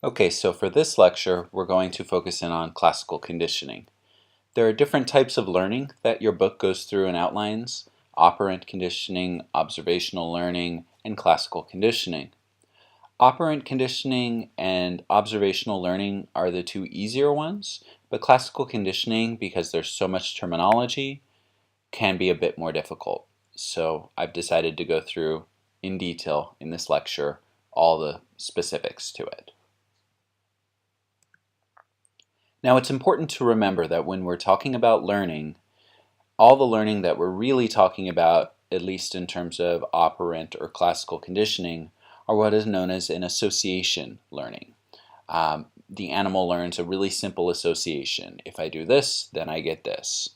Okay, so for this lecture, we're going to focus in on classical conditioning. There are different types of learning that your book goes through and outlines: operant conditioning, observational learning, and classical conditioning. Operant conditioning and observational learning are the two easier ones, but classical conditioning, because there's so much terminology, can be a bit more difficult. So I've decided to go through in detail in this lecture all the specifics to it. Now, it's important to remember that when we're talking about learning, all the learning that we're really talking about, at least in terms of operant or classical conditioning, are what is known as an association learning. The animal learns a really simple association. If I do this, then I get this.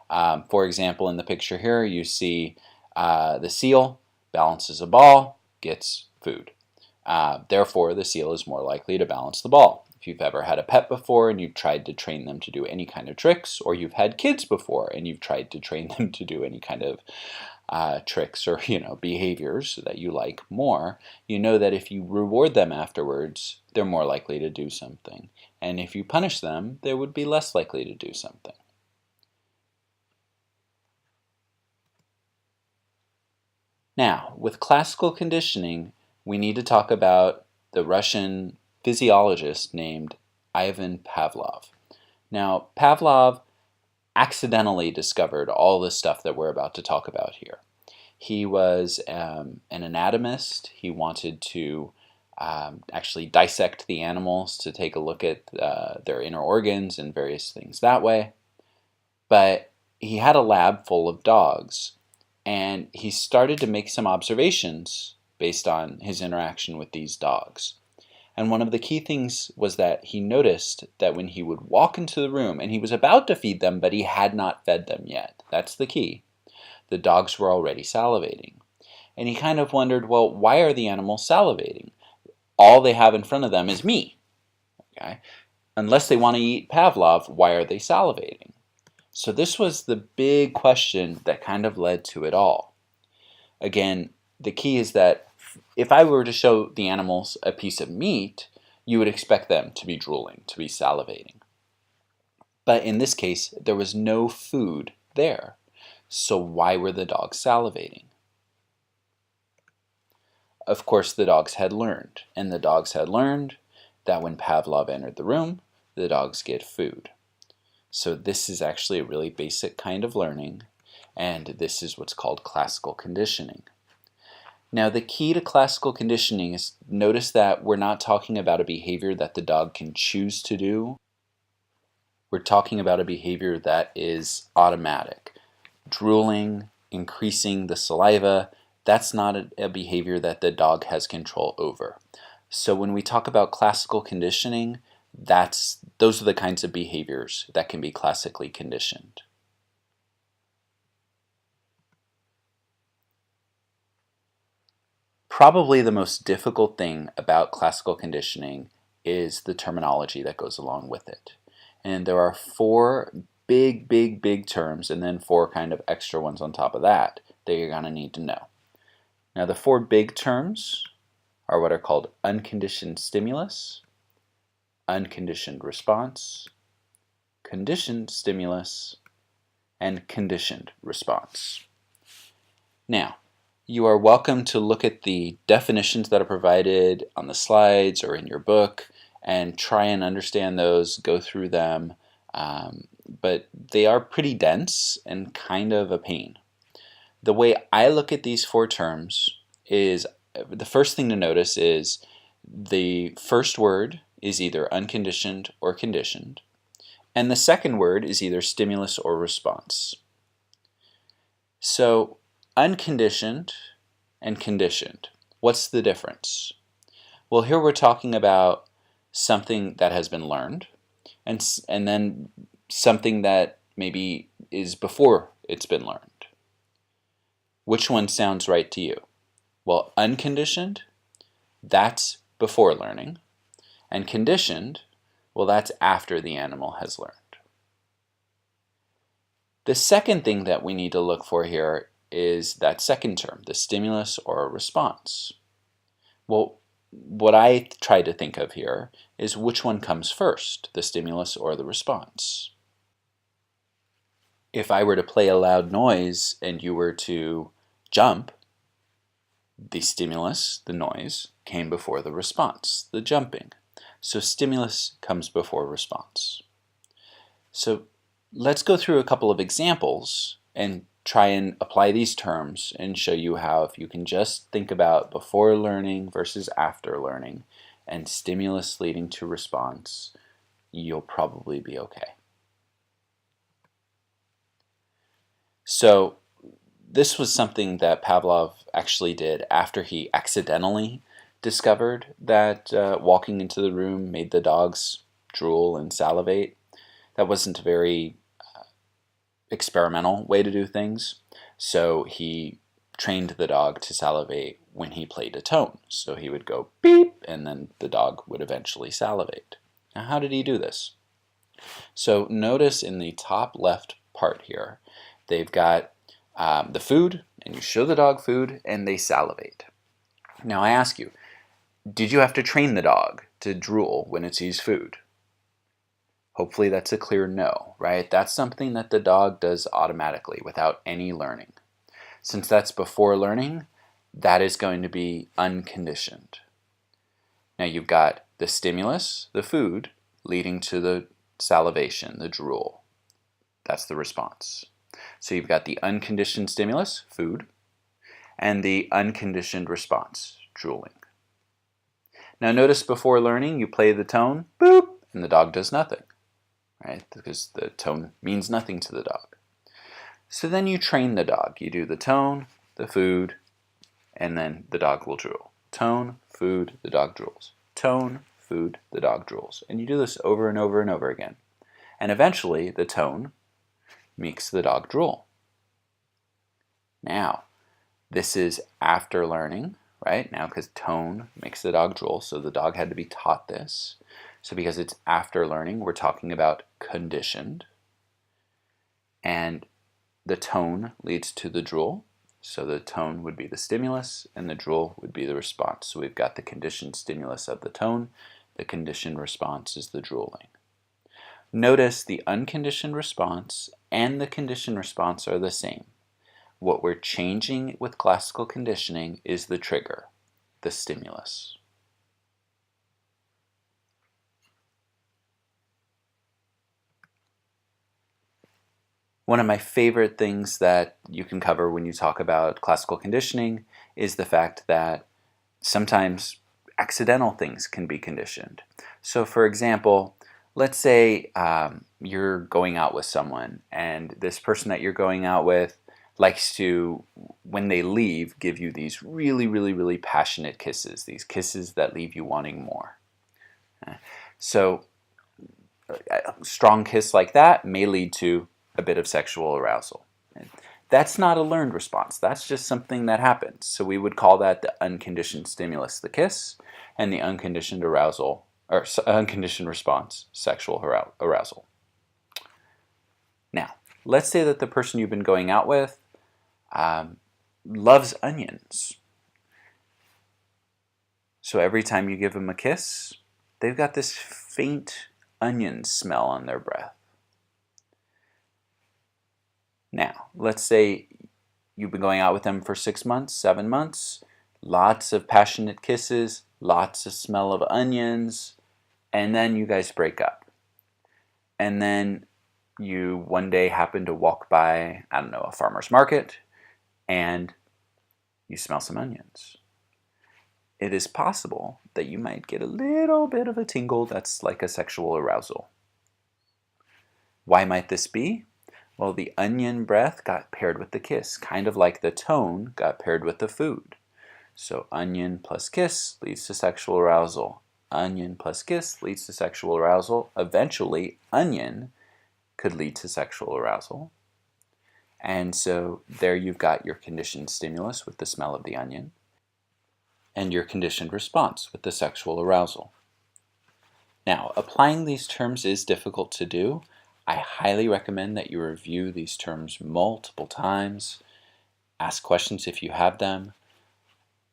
For example, in the picture here, you see the seal balances a ball, gets food. Therefore, the seal is more likely to balance the ball. If you've ever had a pet before and you've tried to train them to do any kind of tricks, or you've had kids before and you've tried to train them to do any kind of tricks or behaviors that you like more, you know that if you reward them afterwards, they're more likely to do something. And if you punish them, they would be less likely to do something. Now, with classical conditioning, we need to talk about the Russian physiologist named Ivan Pavlov. Now, Pavlov accidentally discovered all the stuff that we're about to talk about here. He was an anatomist. He wanted to actually dissect the animals to take a look at their inner organs and various things that way. But he had a lab full of dogs, and he started to make some observations based on his interaction with these dogs. And one of the key things was that he noticed that when he would walk into the room and he was about to feed them, but he had not fed them yet. That's the key. The dogs were already salivating. And he kind of wondered, well, why are the animals salivating? All they have in front of them is me. Okay? Unless they want to eat Pavlov, why are they salivating? So this was the big question that kind of led to it all. Again, the key is that if I were to show the animals a piece of meat, you would expect them to be drooling, to be salivating. But in this case, there was no food there. So why were the dogs salivating? Of course, the dogs had learned, and the dogs had learned that when Pavlov entered the room, the dogs get food. So this is actually a really basic kind of learning, and this is what's called classical conditioning. Now, the key to classical conditioning is, notice that we're not talking about a behavior that the dog can choose to do. We're talking about a behavior that is automatic. Drooling, increasing the saliva, that's not a behavior that the dog has control over. So when we talk about classical conditioning, those are the kinds of behaviors that can be classically conditioned. Probably the most difficult thing about classical conditioning is the terminology that goes along with it. And there are four big terms and then four kind of extra ones on top of that you're going to need to know. Now, the four big terms are what are called unconditioned stimulus, unconditioned response, conditioned stimulus, and conditioned response. Now, you are welcome to look at the definitions that are provided on the slides or in your book and try and understand those, go through them, but they are pretty dense and kind of a pain. The way I look at these four terms is, the first thing to notice is the first word is either unconditioned or conditioned, and the second word is either stimulus or response. So, unconditioned and conditioned. What's the difference? Well, here we're talking about something that has been learned and then something that maybe is before it's been learned. Which one sounds right to you? Well, unconditioned, that's before learning, and conditioned, well, that's after the animal has learned. The second thing that we need to look for here is that second term, the stimulus or response. Well, what I try to think of here is which one comes first, the stimulus or the response. If I were to play a loud noise and you were to jump, the stimulus, the noise, came before the response, the jumping. So stimulus comes before response. So let's go through a couple of examples and try and apply these terms and show you how if you can just think about before learning versus after learning and stimulus leading to response, you'll probably be okay. So this was something that Pavlov actually did after he accidentally discovered that walking into the room made the dogs drool and salivate. That wasn't a very experimental way to do things, so he trained the dog to salivate when he played a tone. So he would go beep, and then the dog would eventually salivate. Now, how did he do this? So notice in the top left part here, they've got the food, and you show the dog food, and they salivate. Now I ask you, did you have to train the dog to drool when it sees food? Hopefully that's a clear no, right? That's something that the dog does automatically without any learning. Since that's before learning, that is going to be unconditioned. Now you've got the stimulus, the food, leading to the salivation, the drool. That's the response. So you've got the unconditioned stimulus, food, and the unconditioned response, drooling. Now notice before learning, you play the tone, boop, and the dog does nothing, right? Because the tone means nothing to the dog. So then you train the dog. You do the tone, the food, and then the dog will drool. Tone, food, the dog drools. Tone, food, the dog drools. And you do this over and over and over again. And eventually the tone makes the dog drool. Now, this is after learning, right? Now, because tone makes the dog drool, so the dog had to be taught this. So because it's after learning, we're talking about conditioned. And the tone leads to the drool. So the tone would be the stimulus, and the drool would be the response. So we've got the conditioned stimulus of the tone. The conditioned response is the drooling. Notice the unconditioned response and the conditioned response are the same. What we're changing with classical conditioning is the trigger, the stimulus. One of my favorite things that you can cover when you talk about classical conditioning is the fact that sometimes accidental things can be conditioned. So for example, let's say you're going out with someone and this person that you're going out with likes to, when they leave, give you these really, really, really passionate kisses, these kisses that leave you wanting more. So a strong kiss like that may lead to a bit of sexual arousal. That's not a learned response. That's just something that happens. So we would call that the unconditioned stimulus, the kiss, and the unconditioned arousal, or unconditioned response, sexual arousal. Now, let's say that the person you've been going out with loves onions. So every time you give them a kiss, they've got this faint onion smell on their breath. Now, let's say you've been going out with them for 6 months, 7 months, lots of passionate kisses, lots of smell of onions, and then you guys break up. And then you one day happen to walk by, I don't know, a farmer's market, and you smell some onions. It is possible that you might get a little bit of a tingle that's like a sexual arousal. Why might this be? Well, the onion breath got paired with the kiss, kind of like the tone got paired with the food. So onion plus kiss leads to sexual arousal. Onion plus kiss leads to sexual arousal. Eventually, onion could lead to sexual arousal. And so there you've got your conditioned stimulus with the smell of the onion and your conditioned response with the sexual arousal. Now, applying these terms is difficult to do. I highly recommend that you review these terms multiple times. Ask questions if you have them.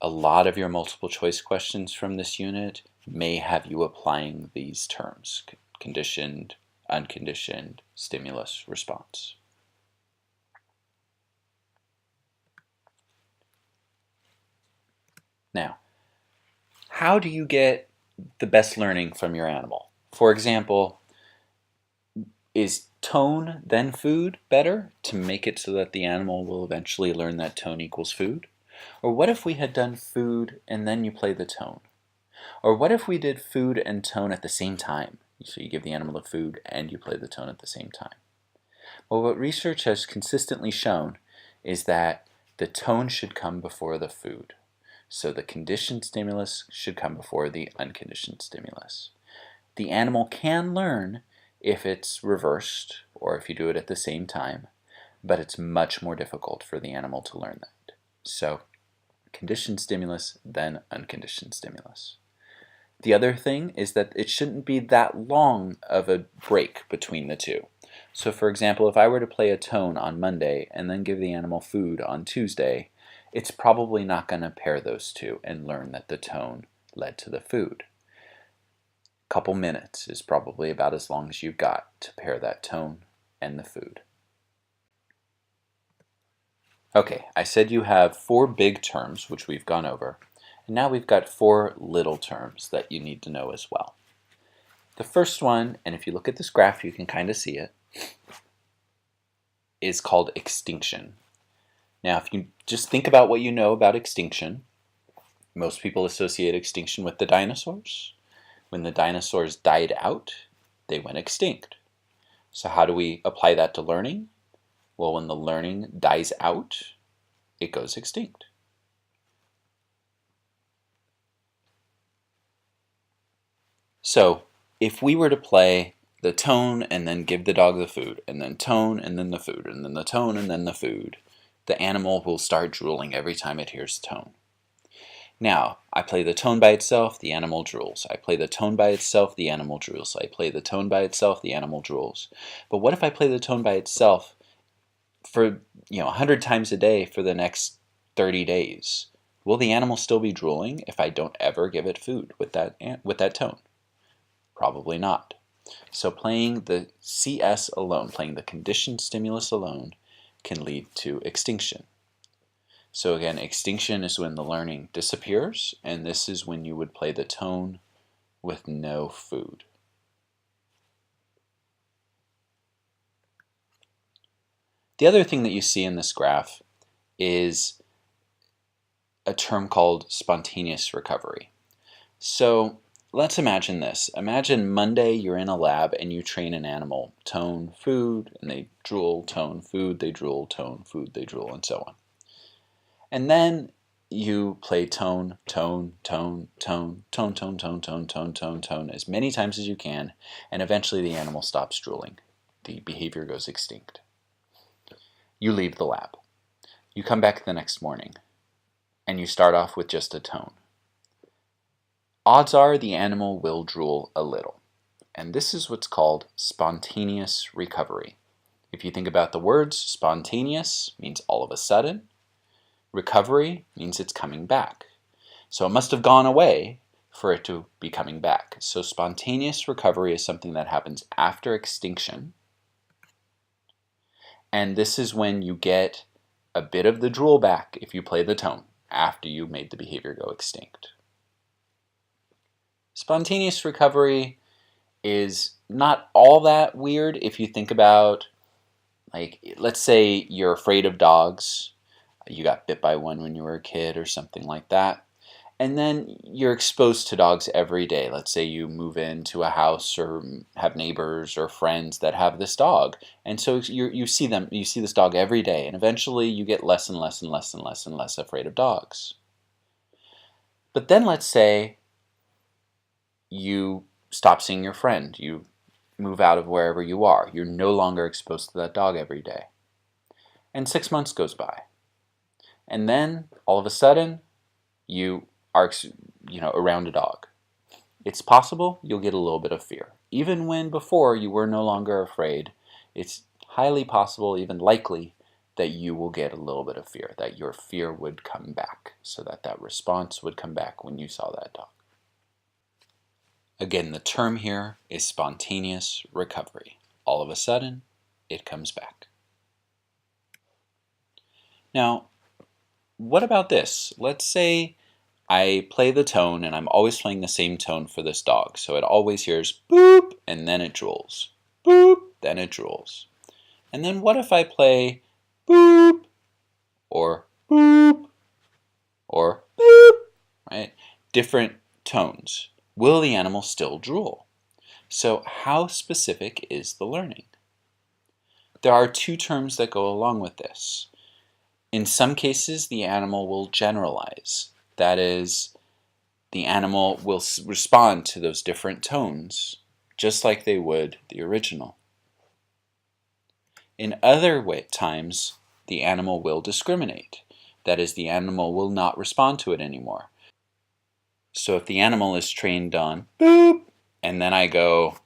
A lot of your multiple choice questions from this unit may have you applying these terms: conditioned, unconditioned, stimulus, response. Now, how do you get the best learning from your animal? For example, is tone then food better to make it so that the animal will eventually learn that tone equals food? Or what if we had done food and then you play the tone? Or what if we did food and tone at the same time? So you give the animal the food and you play the tone at the same time. Well, what research has consistently shown is that the tone should come before the food. So the conditioned stimulus should come before the unconditioned stimulus. The animal can learn if it's reversed or if you do it at the same time, but it's much more difficult for the animal to learn that. So conditioned stimulus, then unconditioned stimulus. The other thing is that it shouldn't be that long of a break between the two. So for example, if I were to play a tone on Monday and then give the animal food on Tuesday, it's probably not going to pair those two and learn that the tone led to the food. A couple minutes is probably about as long as you've got to pair that tone and the food. Okay, I said you have 4 big terms, which we've gone over, and now we've got 4 little terms that you need to know as well. The first one, and if you look at this graph you can kind of see it, is called extinction. Now if you just think about what you know about extinction, most people associate extinction with the dinosaurs. When the dinosaurs died out, they went extinct. So how do we apply that to learning? Well, when the learning dies out, it goes extinct. So if we were to play the tone and then give the dog the food, and then tone and then the food, and then the tone and then the food, the animal will start drooling every time it hears tone. Now, I play the tone by itself, the animal drools. I play the tone by itself, the animal drools. I play the tone by itself, the animal drools. But what if I play the tone by itself for 100 times a day for the next 30 days? Will the animal still be drooling if I don't ever give it food with that tone? Probably not. So playing the CS alone, playing the conditioned stimulus alone, can lead to extinction. So again, extinction is when the learning disappears, and this is when you would play the tone with no food. The other thing that you see in this graph is a term called spontaneous recovery. So let's imagine this. Imagine Monday you're in a lab and you train an animal, tone, food, and they drool, tone, food, they drool, tone, food, they drool, and so on. And then you play tone, tone, tone, tone, tone, tone, tone, tone, tone, tone, tone as many times as you can, and eventually the animal stops drooling. The behavior goes extinct. You leave the lab. You come back the next morning, and you start off with just a tone. Odds are the animal will drool a little, and this is what's called spontaneous recovery. If you think about the words, spontaneous means all of a sudden. Recovery means it's coming back. So it must have gone away for it to be coming back. So spontaneous recovery is something that happens after extinction. And this is when you get a bit of the drool back if you play the tone after you made the behavior go extinct. Spontaneous recovery is not all that weird if you think about, let's say you're afraid of dogs. You got bit by one when you were a kid or something like that. And then you're exposed to dogs every day. Let's say you move into a house or have neighbors or friends that have this dog. And so you see this dog every day. And eventually you get less and less and less and less and less afraid of dogs. But then let's say you stop seeing your friend. You move out of wherever you are. You're no longer exposed to that dog every day. And 6 months goes by. And then, all of a sudden, you are around a dog. It's possible you'll get a little bit of fear. Even when before you were no longer afraid, it's highly possible, even likely, that you will get a little bit of fear, that your fear would come back, so that that response would come back when you saw that dog. Again, the term here is spontaneous recovery. All of a sudden, it comes back. Now, what about this? Let's say I play the tone, and I'm always playing the same tone for this dog. So it always hears boop, and then it drools. Boop, then it drools. And then what if I play boop, or boop, or boop, right? Different tones. Will the animal still drool? So how specific is the learning? There are two terms that go along with this. In some cases, the animal will generalize. That is, the animal will respond to those different tones, just like they would the original. In other times, the animal will discriminate. That is, the animal will not respond to it anymore. So if the animal is trained on boop, and then I go,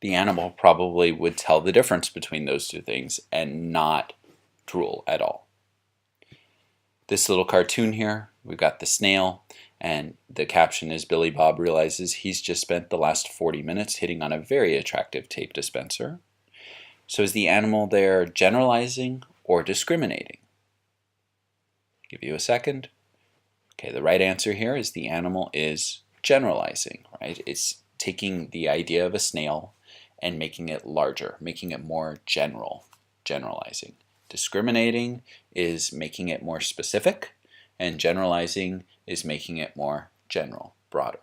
the animal probably would tell the difference between those two things and not drool at all. This little cartoon here, we've got the snail, and the caption is Billy Bob realizes he's just spent the last 40 minutes hitting on a very attractive tape dispenser. So is the animal there generalizing or discriminating? Give you a second. Okay, the right answer here is the animal is generalizing, right? It's taking the idea of a snail and making it larger, making it more general, generalizing. Discriminating is making it more specific, and generalizing is making it more general, broader.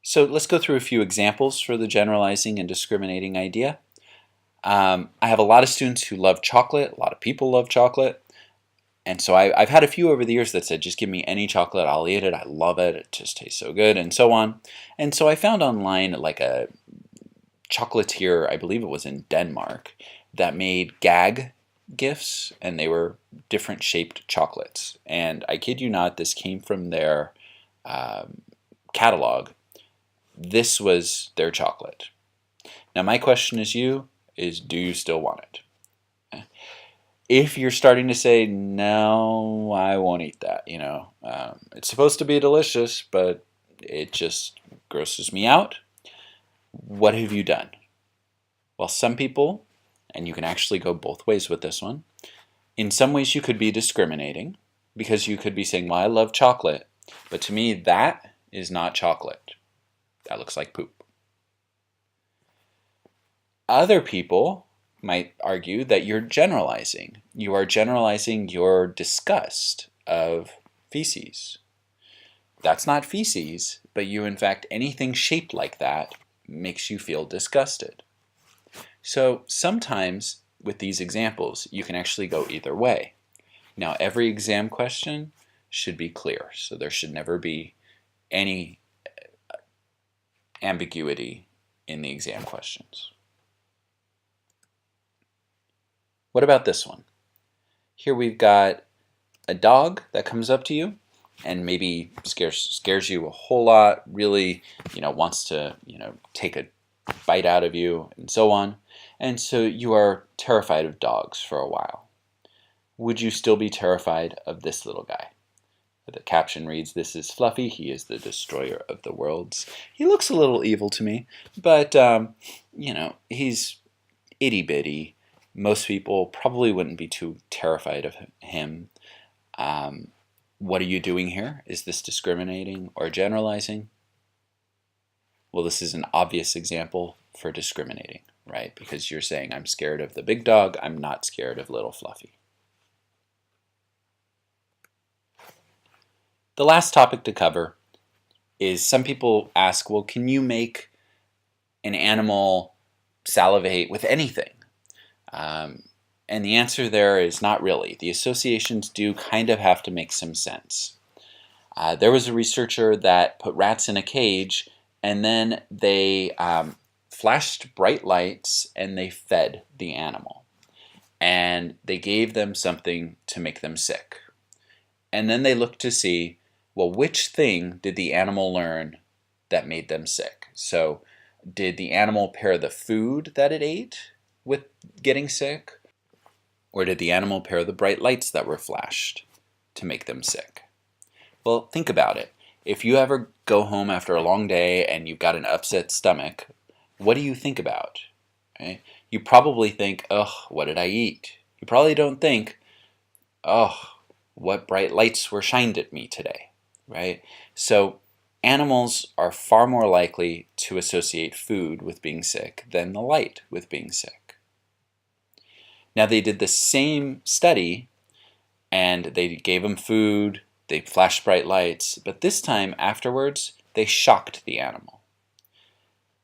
So let's go through a few examples for the generalizing and discriminating idea. I have a lot of students who love chocolate. A lot of people love chocolate. And so I've had a few over the years that said, just give me any chocolate, I'll eat it, I love it, it just tastes so good, and so on. And so I found online like a chocolatier, I believe it was in Denmark, that made gag gifts, and they were different shaped chocolates. And I kid you not, this came from their catalog. This was their chocolate. Now my question is, do you still want it? If you're starting to say, no, I won't eat that, it's supposed to be delicious, but it just grosses me out, what have you done? Well, some people, and you can actually go both ways with this one, in some ways you could be discriminating, because you could be saying, well, I love chocolate, but to me that is not chocolate. That looks like poop. Other people might argue that you're generalizing. You are generalizing your disgust of feces. That's not feces, but in fact, anything shaped like that makes you feel disgusted. So sometimes with these examples, you can actually go either way. Now, every exam question should be clear, so there should never be any ambiguity in the exam questions. What about this one? Here we've got a dog that comes up to you and maybe scares you a whole lot, really, wants to, take a bite out of you and so on. And so you are terrified of dogs for a while. Would you still be terrified of this little guy? The caption reads, "This is Fluffy. He is the destroyer of the worlds." He looks a little evil to me, but, he's itty bitty. Most people probably wouldn't be too terrified of him. What are you doing here? Is this discriminating or generalizing? Well, this is an obvious example for discriminating, right? Because you're saying, I'm scared of the big dog, I'm not scared of little Fluffy. The last topic to cover is some people ask, well, can you make an animal salivate with anything? And the answer there is not really. The associations do kind of have to make some sense. There was a researcher that put rats in a cage, and then they flashed bright lights and they fed the animal. And they gave them something to make them sick. And then they looked to see, well, which thing did the animal learn that made them sick? So Did the animal pair the food that it ate with getting sick? Or did the animal pair the bright lights that were flashed to make them sick? Well, think about it. If you ever go home after a long day and you've got an upset stomach, what do you think about? Right? You probably think, ugh, what did I eat? You probably don't think, oh, what bright lights were shined at me today, right? So animals are far more likely to associate food with being sick than the light with being sick. Now they did the same study and they gave them food, they flashed bright lights, but this time afterwards they shocked the animal.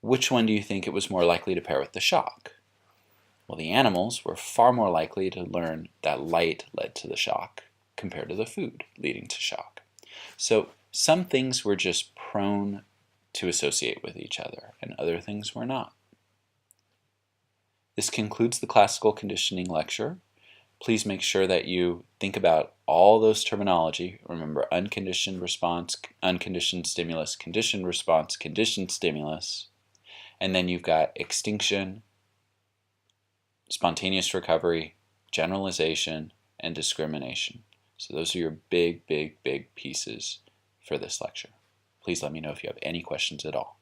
Which one do you think it was more likely to pair with the shock? Well, the animals were far more likely to learn that light led to the shock compared to the food leading to shock. So some things were just prone to associate with each other and other things were not. This concludes the classical conditioning lecture. Please make sure that you think about all those terminology. Remember, unconditioned response, unconditioned stimulus, conditioned response, conditioned stimulus. And then you've got extinction, spontaneous recovery, generalization, and discrimination. So those are your big pieces for this lecture. Please let me know if you have any questions at all.